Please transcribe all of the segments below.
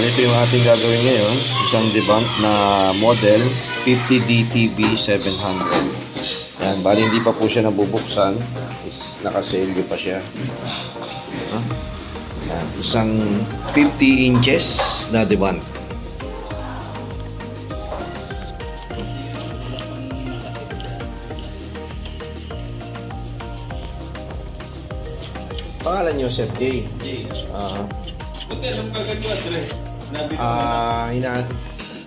Bali, ito yung ating gagawin ngayon. Isang Devant na model 50DTB700. Yan, bali hindi pa po siya nabubuksan. Nakaselyo pa siya. Yan, isang 50 inches na Devant. Pangalan niyo, Sir J?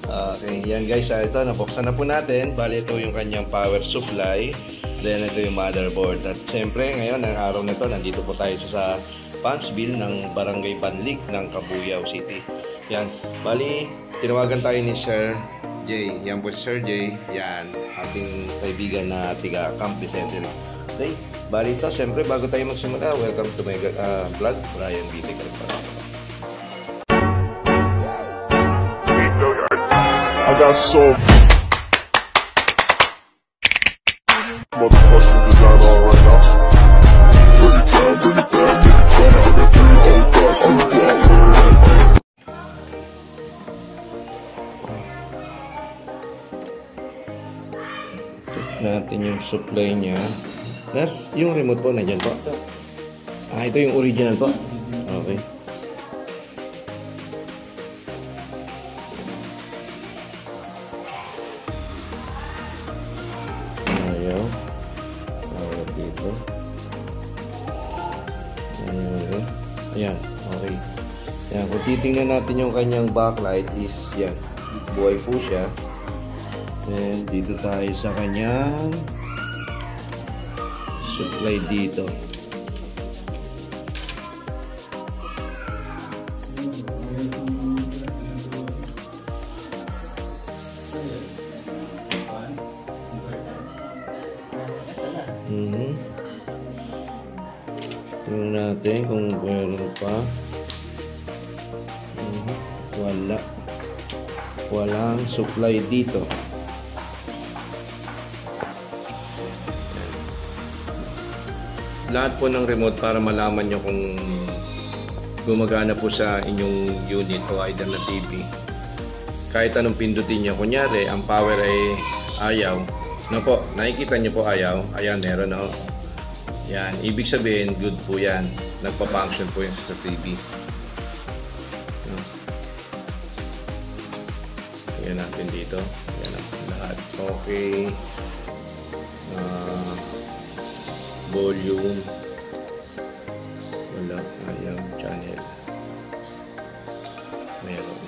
Okay, yan guys, ito nabuksan na po natin. Bali ito yung kanyang power supply. Then ito yung motherboard. At siyempre ngayon, ang araw na ito, nandito po tayo sa Pansville ng Barangay Banlik ng Cabuyao City. Yan, bali tinawagan tayo ni Sir J. Yan po si Sir J. Yan, ating kaibigan na tiga Camp Vicente. Okay, bali ito, siyempre bago tayo magsimula, welcome to my vlog, Brian B. I got so motherfucking design on right now. Bring it down, bring it down, make it down. I got 3 whole guys on the block. Check natin yung supply niya. Yung remote po, nandyan po. Ito yung original po. Okay. Dito. Ayan, okay. Ayan, kung titingnan natin yung kanyang backlight is yan, buhay po siya. And dito tayo sa kanyang supply dito. Tingnan natin kung meron pa. Walang supply dito. Lahat po ng remote para malaman nyo kung gumagana po sa inyong unit o either na TV. Kahit anong pindutin nyo. Kunyari, ang power ay ayaw. No po, nakikita nyo po ayaw. Ayan, meron na. Yan, ibig sabihin, good po yan. Nagpa-function po yan sa TV. Ayan natin dito. Ayan natin lahat. Okay. Volume. Wala. Ayaw. Channel. Meron.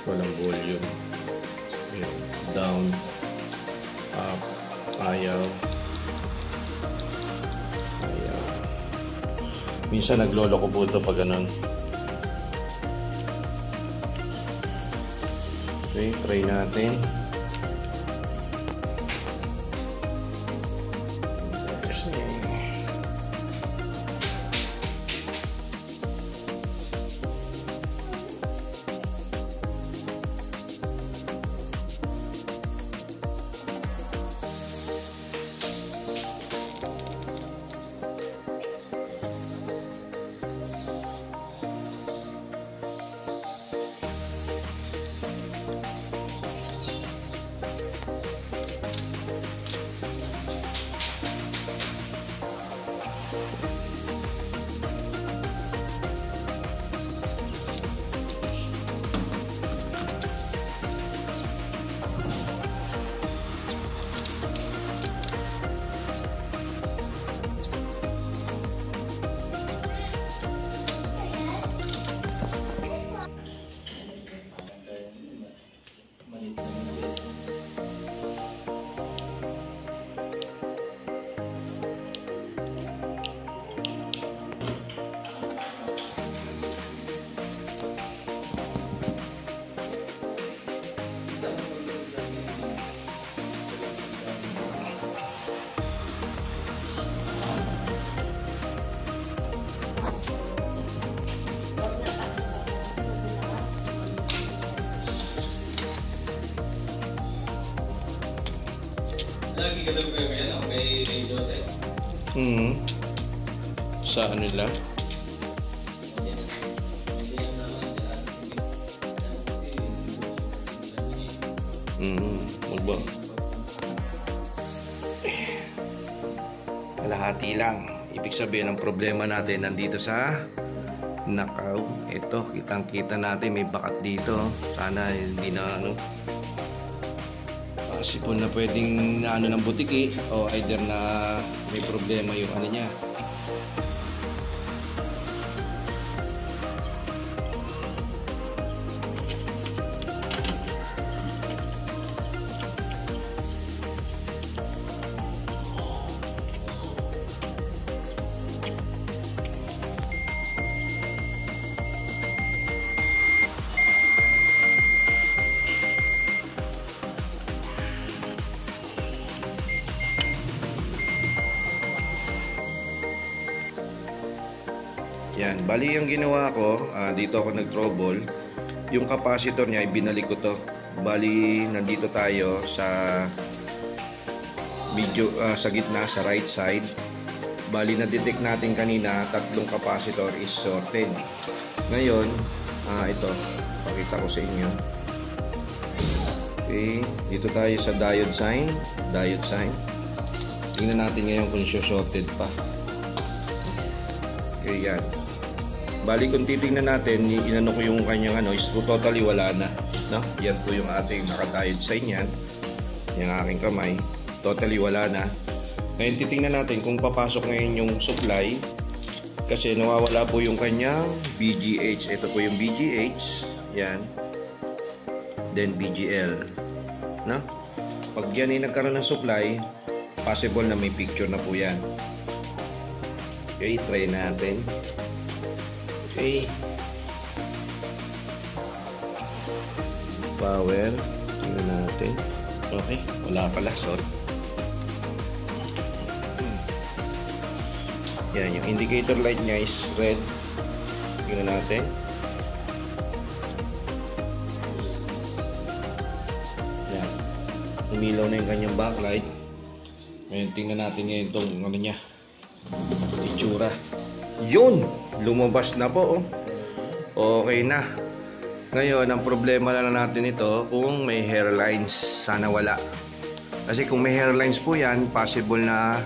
Walang volume. Ayan. Down. Up. Ayaw. Minsan naglolo ko po ito pag ganun. Okay, try natin. Lagi ka daw kayo yan, kay Joseph? Sa ano nila? Magbo. Kalahati lang. Ibig sabihin ang problema natin nandito sa nakaw. Ito, kitang-kita natin may bakat dito. Sana hindi na ano. Sipon na pwedeng na ano ng butiki o either na may problema yung ano niya. Yan, bali yung ginawa ko, dito ako nag-trouble. Yung capacitor niya, ibinalik ko to. Bali, nandito tayo sa video, sa gitna, sa right side. Bali, na-detect natin kanina, tatlong capacitor is shorted. Ngayon, ito, pakita ko sa inyo. Okay, dito tayo sa diode sign. Diode sign. Tingnan natin ngayon kung shorted pa. Okay, yan. Bali kung titingnan natin, inano ko yung kanyang ano, is totally wala na, no? Yan po yung ating naka-diode sign yan. Yung aking kamay, totally wala na. Ngayon titingnan natin kung papasok ngayon yung supply kasi nawawala po yung kanyang BGH. Ito po yung BGH, yan. Then BGL, no? Pag yan ay nagkaroon ng supply, possible na may picture na po yan. Okay, try natin. Okay. Power. Tingnan natin. Okay. Wala pala. Sorry. Yan. Yung indicator light niya is red. Tingnan natin. Yan. Umilaw na yung kanyang backlight. Ngayon, tingnan natin ngayon itong ano niya. Itsura. Yun! Lumabas na po. Okay na. Ngayon, ang problema na natin ito kung may hairlines. Sana wala. Kasi kung may hairlines po yan, possible na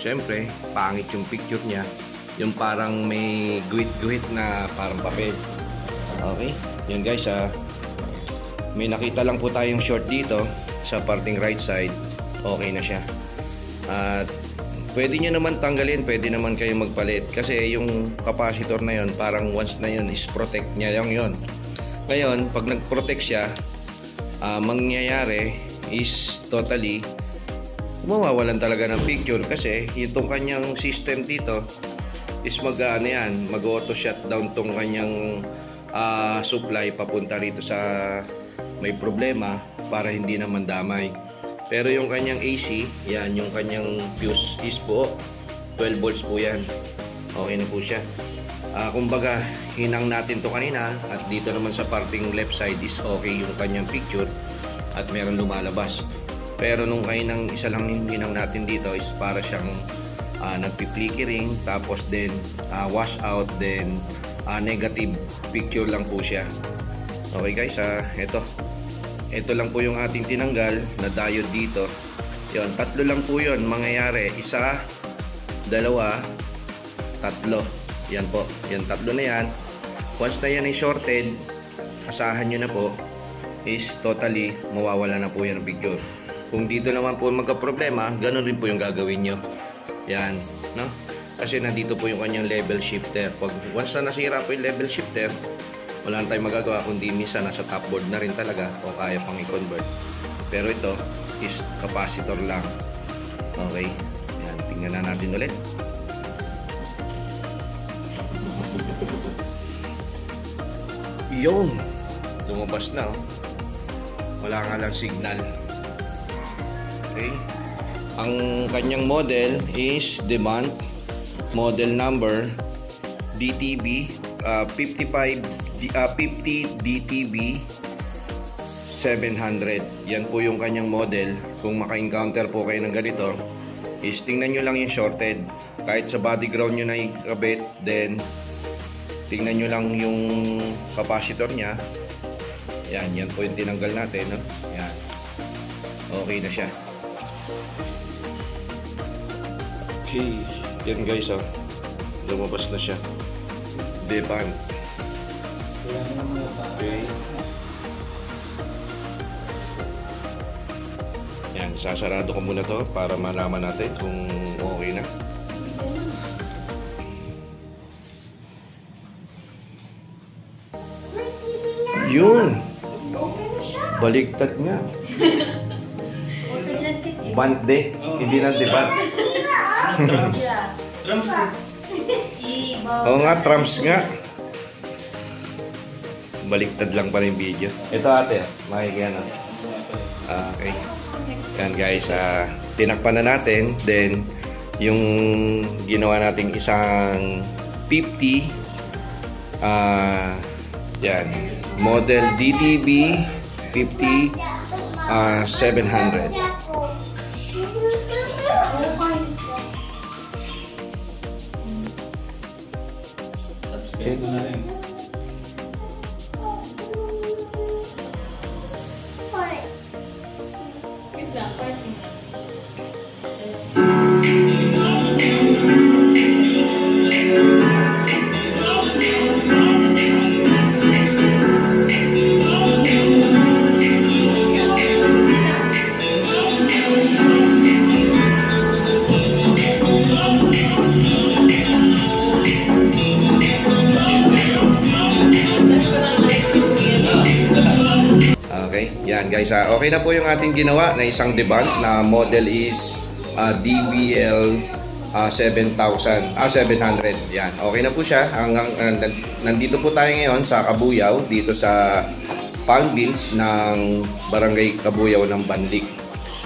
syempre, pangit yung picture niya. Yung parang may guhit-guhit na parang papel. Okay? Yan guys, may nakita lang po tayong short dito sa parting right side. Okay na siya. At pwede nyo naman tanggalin, pwede naman kayo magpalit kasi yung capacitor na yon parang once na yun is protect niya yun. Ngayon, pag nag-protect siya, mangyayari is totally mawawalan talaga ng picture kasi itong kanyang system dito is mag-auto shutdown tong kanyang supply papunta rito sa may problema para hindi naman damay. Pero yung kanyang AC, yan, yung kanyang fuse is po 12 volts po yan. Okay na po siya. Kumbaga, hinang natin to kanina at dito naman sa parting left side is okay yung kanyang picture at meron lumalabas. Pero nung kainang isa lang hinang natin dito is para siyang nagpi-flickering tapos then wash out then negative picture lang po siya. Okay guys, ito lang po yung ating tinanggal na diode dito. Yon, tatlo lang po yun mangyayari. Isa, dalawa, tatlo. Yan po. Yan, tatlo na yan. Once na yan ay shorted, asahan nyo na po is totally mawawala na po yan ang picture. Kung dito naman po magka-problema, ganun rin po yung gagawin nyo. Yan, no? Kasi nandito po yung kanyang level shifter. Pag once na nasira po yung level shifter, wala na tayong magagawa kundi minsan nasa top board na rin talaga o kaya pang i-convert. Pero ito is capacitor lang. Okay. Yan, tingnan na natin ulit. Yung lumabas na. Wala nga lang signal. Okay. Ang kanyang model is demand model number DTB 50 DTB 700. Yan po yung kanyang model. Kung maka-encounter po kayo ng ganito is tingnan nyo lang yung shorted. Kahit sa body ground nyo na ikabit, then tingnan nyo lang yung capacitor nya. Yan po yung tinanggal natin, no? Yan. Okay na siya. Okay. Yan guys, oh. Lumabas na siya. Deban. Okay. Yan, sasarado ko muna to para malaman natin kung okay na. Yun! Baliktad nga. Bande. Hindi lang diba? Drums. Oo nga, trumps nga. Baliktad lang pala yung video. Ito ate, makikita na. Okay. Yan guys, tinakpan na natin. Then, yung ginawa nating isang 50 yan, model DTB 50 700. Subscribe na rin. Okay, yan guys, okay na po yung ating ginawa na isang debunk na model is DBL 700. Yan, okay na po siya. Nandito po tayo ngayon sa Kabuyaw, dito sa Palm Beach ng Barangay Kabuyaw ng Banlik.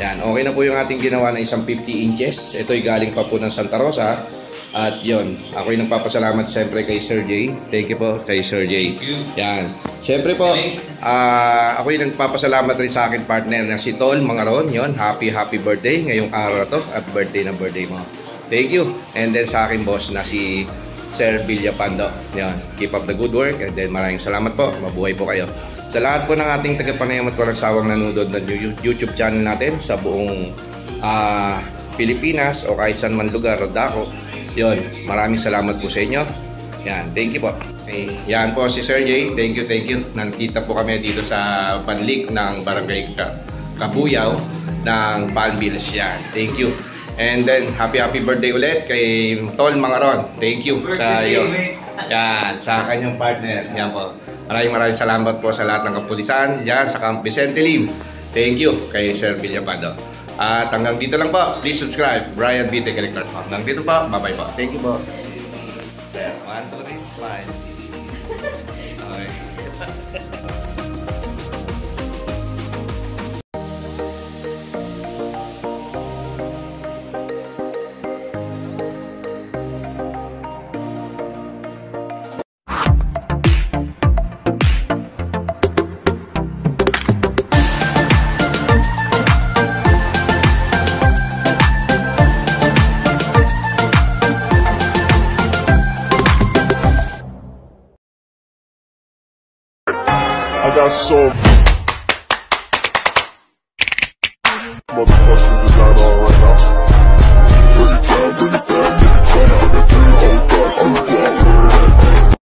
Yan, okay na po yung ating ginawa na isang 50 inches. Ito'y galing pa po ng Santa Rosa. At yon, ako'y nagpapasalamat siyempre kay Sir Jay. Thank you po kay Sir Jay. Yan. Siyempre po, ako'y nagpapasalamat rin sa akin partner na si Tol Mangaron. Yon, happy birthday ngayong araw to at birthday na birthday mo. Thank you. And then sa akin boss na si Sir Villapando. Yon, keep up the good work and then maraming salamat po. Mabuhay po kayo. Sa lahat po ng ating tagapanayam at walang sawang nanonood ng YouTube channel natin sa buong Pilipinas o kahit saan man lugar o dako. Yon, maraming salamat po sa inyo. Yan, thank you po. Okay, yan po si Sir Jay. Thank you. Nandito po kami dito sa Banlik ng Barangay Kabuyaw ng Palm Beach. Yan, thank you. And then, happy birthday ulit kay Tol Mangaron. Thank you sa iyo. Yan, sa kanyang partner. Yan po. Maraming salamat po sa lahat ng kapulisan. Yan, sa Camp Vicente Lim. Thank you kay Sir Villapando. At hanggang dito lang po. Please subscribe. Brian B. Collector. Hanggang dito po. Bye-bye po. Thank you po. 1, 2, 3, smile. Okay. I got some motherfucking design on right now.